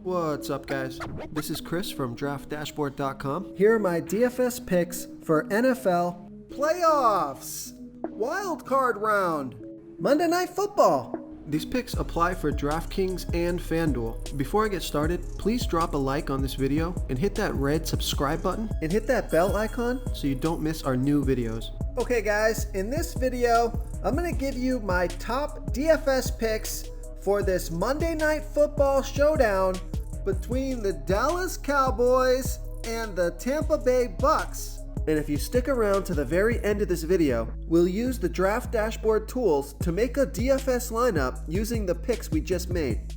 What's up, guys? This is Chris from DraftDashboard.com. Here are my DFS picks for NFL playoffs, wild card round, Monday Night Football. These picks apply for DraftKings and FanDuel. Before I get started, please drop a like on this video and hit that red subscribe button and hit that bell icon so you don't miss our new videos. Okay guys, in this video, I'm going to give you my top DFS picks for this Monday Night Football showdown between the Dallas Cowboys and the Tampa Bay Bucks. And if you stick around to the very end of this video, we'll use the Draft Dashboard tools to make a DFS lineup using the picks we just made.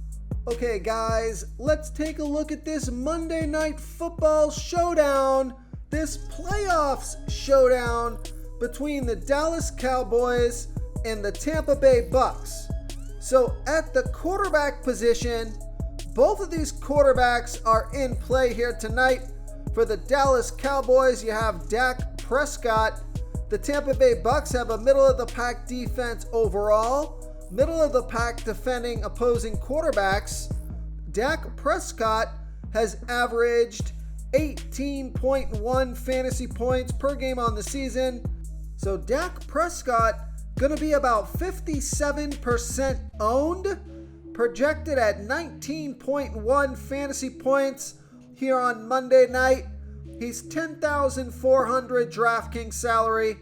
Okay guys, let's take a look at this Monday Night Football showdown, this playoffs showdown between the Dallas Cowboys and the Tampa Bay Bucks. So at the quarterback position, both of these quarterbacks are in play here tonight. For the Dallas Cowboys, you have Dak Prescott. The Tampa Bay Bucks have a middle-of-the-pack defense overall, middle-of-the-pack defending opposing quarterbacks. Dak Prescott has averaged 18.1 fantasy points per game on the season. So Dak Prescott going to be about 57% owned, projected at 19.1 fantasy points here on Monday night. He's 10,400 DraftKings salary,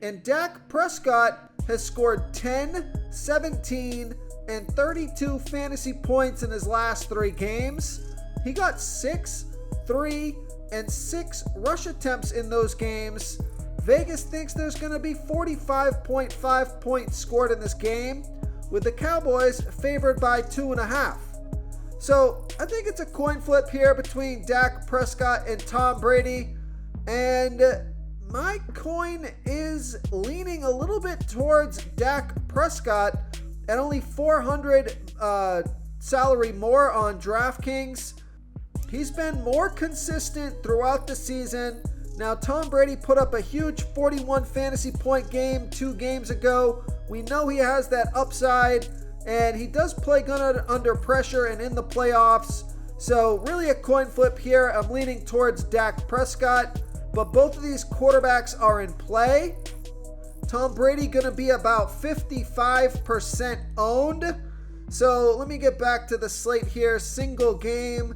and Dak Prescott has scored 10, 17, and 32 fantasy points in his last 3 games. He got 6, 3, and 6 rush attempts in those games. Vegas thinks there's going to be 45.5 points scored in this game, with the Cowboys favored by 2.5. So I think it's a coin flip here between Dak Prescott and Tom Brady, and my coin is leaning a little bit towards Dak Prescott at only 400 salary more on DraftKings. He's been more consistent throughout the season. Now, Tom Brady put up a huge 41 fantasy point game 2 games ago. We know he has that upside, and he does play good under pressure and in the playoffs. So really a coin flip here. I'm leaning towards Dak Prescott, but both of these quarterbacks are in play. Tom Brady going to be about 55% owned. So let me get back to the slate here. Single game,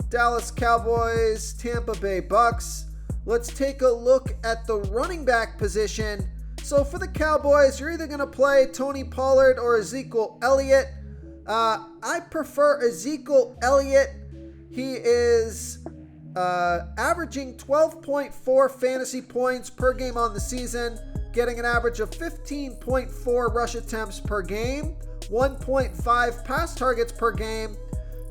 Dallas Cowboys, Tampa Bay Bucks. Let's take a look at the running back position. So for the Cowboys, you're either going to play Tony Pollard or Ezekiel Elliott. I prefer Ezekiel Elliott. He is averaging 12.4 fantasy points per game on the season, getting an average of 15.4 rush attempts per game, 1.5 pass targets per game.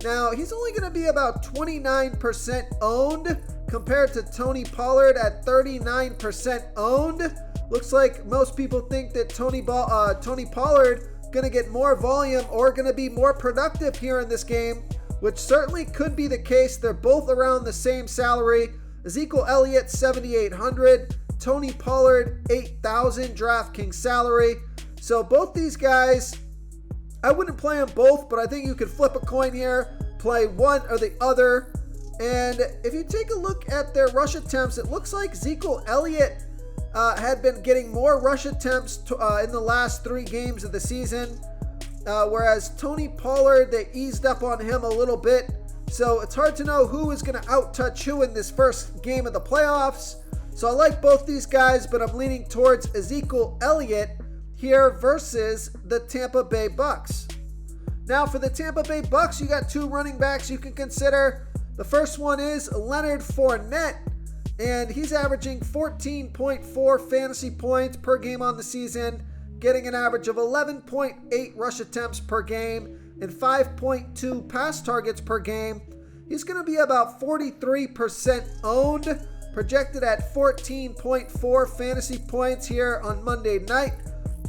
Now, he's only going to be about 29% owned compared to Tony Pollard at 39% owned. Looks like most people think that Tony Pollard going to get more volume or going to be more productive here in this game, which certainly could be the case. They're both around the same salary. Ezekiel Elliott, 7,800. Tony Pollard, 8,000 DraftKings salary. So both these guys, I wouldn't play them both, but I think you could flip a coin here, play one or the other. And if you take a look at their rush attempts, it looks like Ezekiel Elliott had been getting more rush attempts in the last 3 games of the season, whereas Tony Pollard, they eased up on him a little bit. So it's hard to know who is going to out-touch who in this first game of the playoffs. So I like both these guys, but I'm leaning towards Ezekiel Elliott here versus the Tampa Bay Bucks. Now for the Tampa Bay Bucks, you got 2 running backs you can consider. The first one is Leonard Fournette, and he's averaging 14.4 fantasy points per game on the season, getting an average of 11.8 rush attempts per game and 5.2 pass targets per game. He's going to be about 43% owned, projected at 14.4 fantasy points here on Monday night.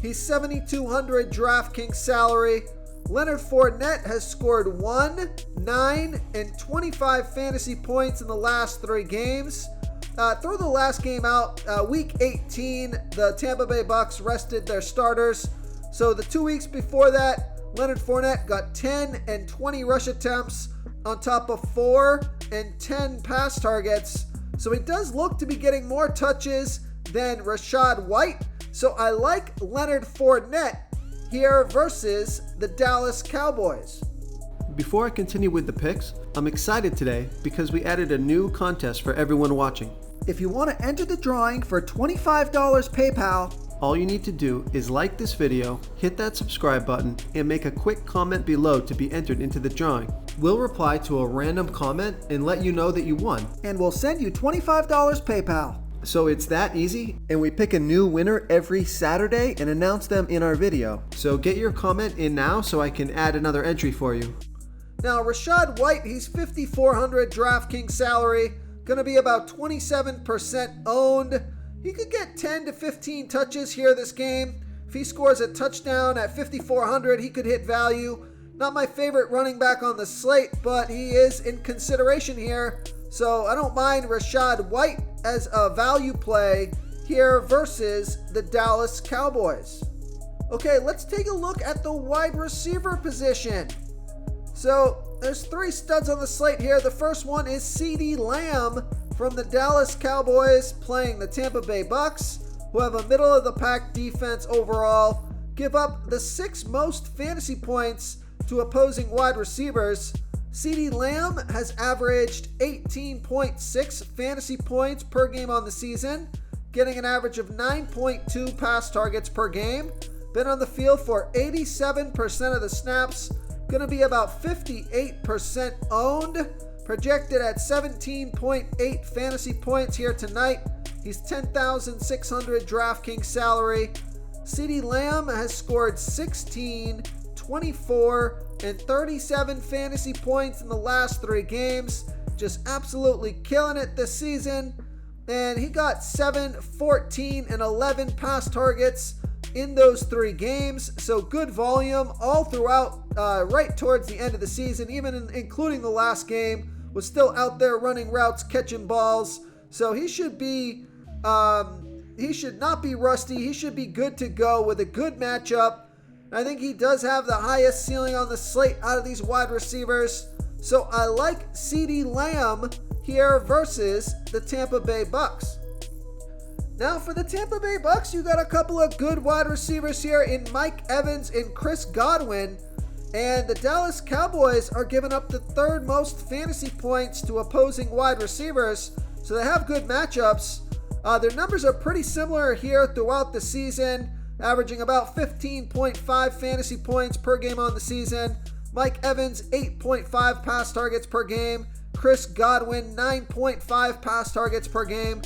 He's 7,200 DraftKings salary. Leonard Fournette has scored 1, 9, and 25 fantasy points in the last 3 games. Throw the last game out, week 18, the Tampa Bay Bucks rested their starters. So the 2 weeks before that, Leonard Fournette got 10 and 20 rush attempts on top of 4 and 10 pass targets. So he does look to be getting more touches than Rachaad White. So I like Leonard Fournette here versus the Dallas Cowboys. Before I continue with the picks, I'm excited today because we added a new contest for everyone watching. If you want to enter the drawing for $25 PayPal, all you need to do is like this video, hit that subscribe button, and make a quick comment below to be entered into the drawing. We'll reply to a random comment and let you know that you won, and we'll send you $25 PayPal. So it's that easy, and we pick a new winner every Saturday and announce them in our video. So get your comment in now so I can add another entry for you. Now, Rachaad White, he's $5,400 DraftKings salary, going to be about 27% owned. He could get 10 to 15 touches here this game. If he scores a touchdown at $5,400, he could hit value. Not my favorite running back on the slate, but he is in consideration here. So I don't mind Rachaad White as a value play here versus the Dallas Cowboys. Okay, let's take a look at the wide receiver position. So there's 3 studs on the slate here. The first one is CeeDee Lamb from the Dallas Cowboys playing the Tampa Bay Bucks, who have a middle-of-the-pack defense overall, give up the 6th most fantasy points to opposing wide receivers. CeeDee Lamb has averaged 18.6 fantasy points per game on the season, getting an average of 9.2 pass targets per game. Been on the field for 87% of the snaps, going to be about 58% owned. Projected at 17.8 fantasy points here tonight. He's $10,600 DraftKings salary. CeeDee Lamb has scored 16, 24, and 37 fantasy points in the last 3 games. Just absolutely killing it this season. And he got 7, 14, and 11 pass targets in those 3 games. So good volume all throughout, right towards the end of the season, even including the last game. Was still out there running routes, catching balls. So he should not be rusty. He should be good to go with a good matchup. I think he does have the highest ceiling on the slate out of these wide receivers. So I like CeeDee Lamb here versus the Tampa Bay Bucks. Now for the Tampa Bay Bucks, you got a couple of good wide receivers here in Mike Evans and Chris Godwin. And the Dallas Cowboys are giving up the 3rd most fantasy points to opposing wide receivers, so they have good matchups. Their numbers are pretty similar here throughout the season, averaging about 15.5 fantasy points per game on the season. Mike Evans, 8.5 pass targets per game. Chris Godwin, 9.5 pass targets per game.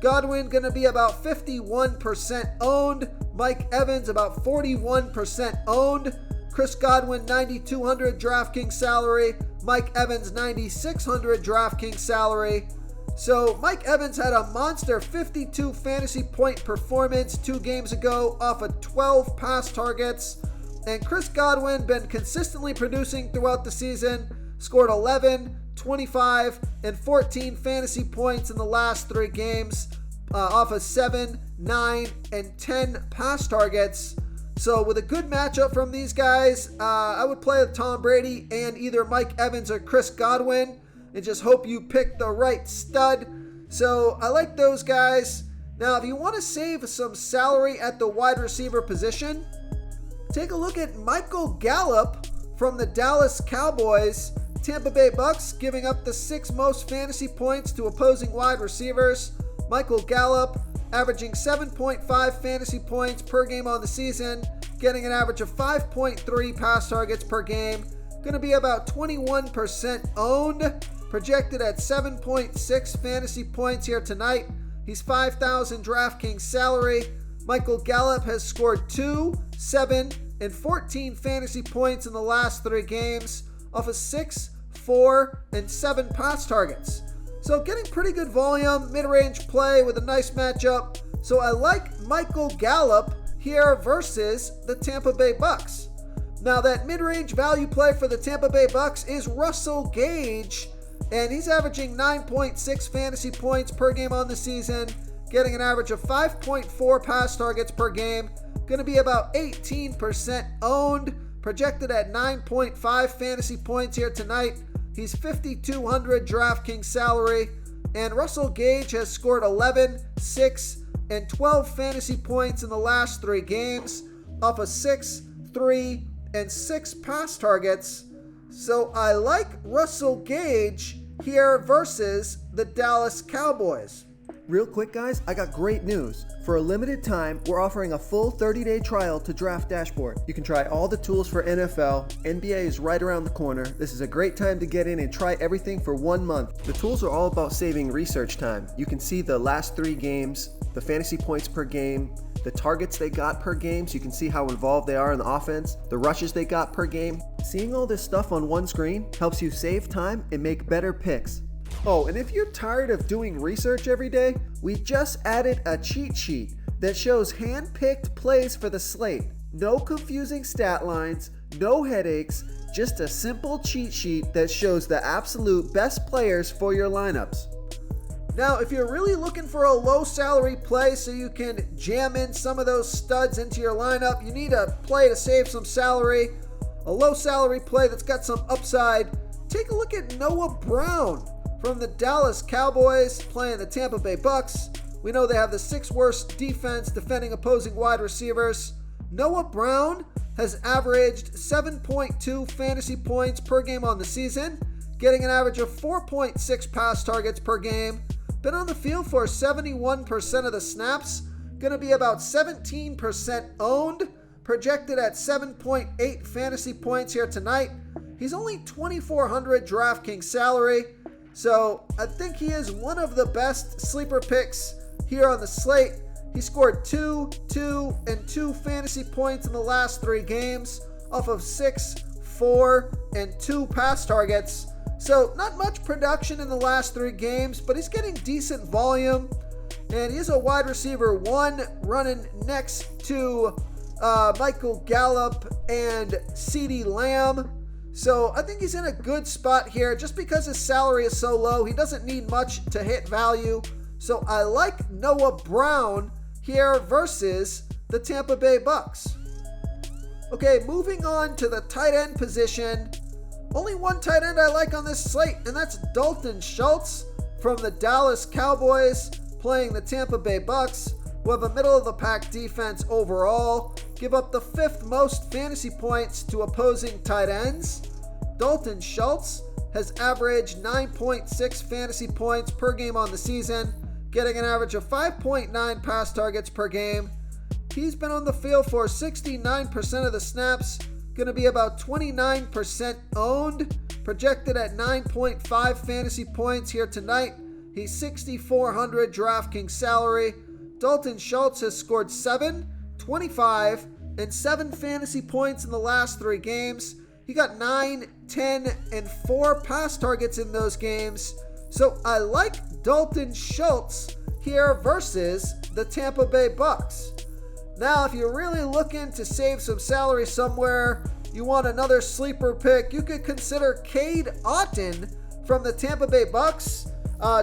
Godwin going to be about 51% owned. Mike Evans about 41% owned. Chris Godwin, $9,200 DraftKings salary. Mike Evans, $9,600 DraftKings salary. So Mike Evans had a monster 52 fantasy point performance 2 games ago off of 12 pass targets. And Chris Godwin been consistently producing throughout the season. Scored 11, 25, and 14 fantasy points in the last 3 games off of 7, 9, and 10 pass targets. So with a good matchup from these guys, I would play with Tom Brady and either Mike Evans or Chris Godwin and just hope you pick the right stud. So I like those guys. Now, if you want to save some salary at the wide receiver position, take a look at Michael Gallup from the Dallas Cowboys. Tampa Bay Bucks giving up the 6th most fantasy points to opposing wide receivers. Michael Gallup averaging 7.5 fantasy points per game on the season, getting an average of 5.3 pass targets per game. Going to be about 21% owned, projected at 7.6 fantasy points here tonight. He's $5,000 DraftKings salary. Michael Gallup has scored 2, 7, and 14 fantasy points in the last 3 games off of 6, 4, and 7 pass targets. So getting pretty good volume, mid-range play with a nice matchup. So I like Michael Gallup here versus the Tampa Bay Bucks. Now that mid-range value play for the Tampa Bay Bucks is Russell Gage, and he's averaging 9.6 fantasy points per game on the season, getting an average of 5.4 pass targets per game. Going to be about 18% owned, projected at 9.5 fantasy points here tonight. He's 5,200 DraftKings salary. And Russell Gage has scored 11, 6, and 12 fantasy points in the last 3 games off of 6, 3, and 6 pass targets. So I like Russell Gage here versus the Dallas Cowboys. Real quick, guys, I got great news. For a limited time, we're offering a full 30-day trial to Draft Dashboard. You can try all the tools for NFL. NBA is right around the corner. This is a great time to get in and try everything for 1 month. The tools are all about saving research time. You can see the last 3 games, the fantasy points per game, the targets they got per game, so you can see how involved they are in the offense, the rushes they got per game. Seeing all this stuff on one screen helps you save time and make better picks. Oh, and if you're tired of doing research every day, we just added a cheat sheet that shows hand-picked plays for the slate. No confusing stat lines, no headaches, just a simple cheat sheet that shows the absolute best players for your lineups. Now, if you're really looking for a low salary play so you can jam in some of those studs into your lineup, you need a play to save some salary, a low salary play that's got some upside. Take a look at Noah Brown from the Dallas Cowboys playing the Tampa Bay Bucks. We know they have the 6th worst defense defending opposing wide receivers. Noah Brown has averaged 7.2 fantasy points per game on the season, getting an average of 4.6 pass targets per game. Been on the field for 71% of the snaps, going to be about 17% owned, projected at 7.8 fantasy points here tonight. He's only 2,400 DraftKings salary. So I think he is one of the best sleeper picks here on the slate. He scored 2, 2, and 2 fantasy points in the last 3 games off of 6, 4, and 2 pass targets. So not much production in the last 3 games, but he's getting decent volume. And he's a wide receiver 1 running next to Michael Gallup and CeeDee Lamb. So I think he's in a good spot here. Just because his salary is so low, he doesn't need much to hit value. So I like Noah Brown here versus the Tampa Bay Bucks. Okay, moving on to the tight end position. Only one tight end I like on this slate, and that's Dalton Schultz from the Dallas Cowboys playing the Tampa Bay Bucks, who have a middle-of-the-pack defense overall, give up the 5th most fantasy points to opposing tight ends. Dalton Schultz has averaged 9.6 fantasy points per game on the season, getting an average of 5.9 pass targets per game. He's been on the field for 69% of the snaps, going to be about 29% owned, projected at 9.5 fantasy points here tonight. He's 6,400 DraftKings salary. Dalton Schultz has scored 7, 25, and 7 fantasy points in the last 3 games. He got 9, 10, and 4 pass targets in those games. So I like Dalton Schultz here versus the Tampa Bay Bucks. Now, if you're really looking to save some salary somewhere, you want another sleeper pick, you could consider Cade Otton from the Tampa Bay Bucks.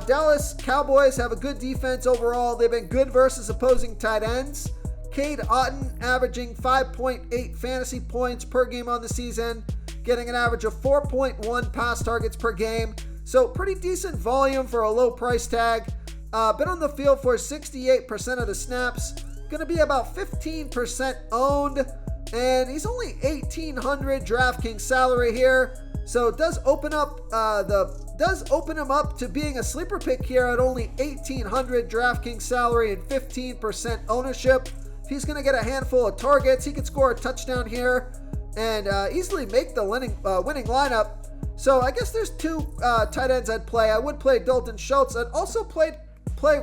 Dallas Cowboys have a good defense overall. They've been good versus opposing tight ends. Cade Otton averaging 5.8 fantasy points per game on the season, getting an average of 4.1 pass targets per game. So pretty decent volume for a low price tag. Been on the field for 68% of the snaps. Going to be about 15% owned. And he's only 1,800 DraftKings salary here. So it does open him up to being a sleeper pick here at only 1,800 DraftKings salary and 15% ownership. If he's going to get a handful of targets, he could score a touchdown here and easily make the winning lineup. So I guess there's 2 tight ends I'd play. I would play Dalton Schultz. I'd also play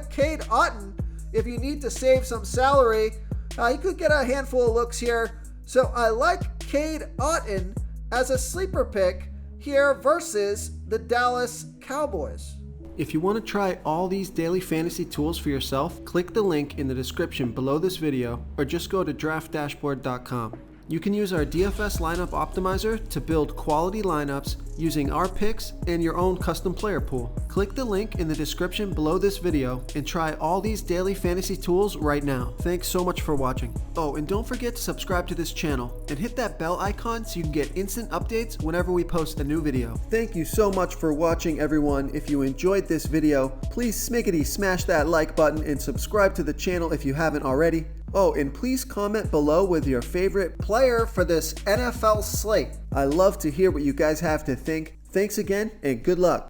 Cade Otton if you need to save some salary. He could get a handful of looks here. So I like Cade Otton as a sleeper pick here versus the Dallas Cowboys. If you want to try all these daily fantasy tools for yourself, click the link in the description below this video or just go to draftdashboard.com. You can use our DFS lineup optimizer to build quality lineups using our picks and your own custom player pool. Click the link in the description below this video and try all these daily fantasy tools right now. Thanks so much for watching. Oh, and don't forget to subscribe to this channel and hit that bell icon so you can get instant updates whenever we post a new video. Thank you so much for watching, everyone. If you enjoyed this video, please smiggity smash that like button and subscribe to the channel if you haven't already. Oh, and please comment below with your favorite player for this NFL slate. I love to hear what you guys have to think. Thanks again, and good luck.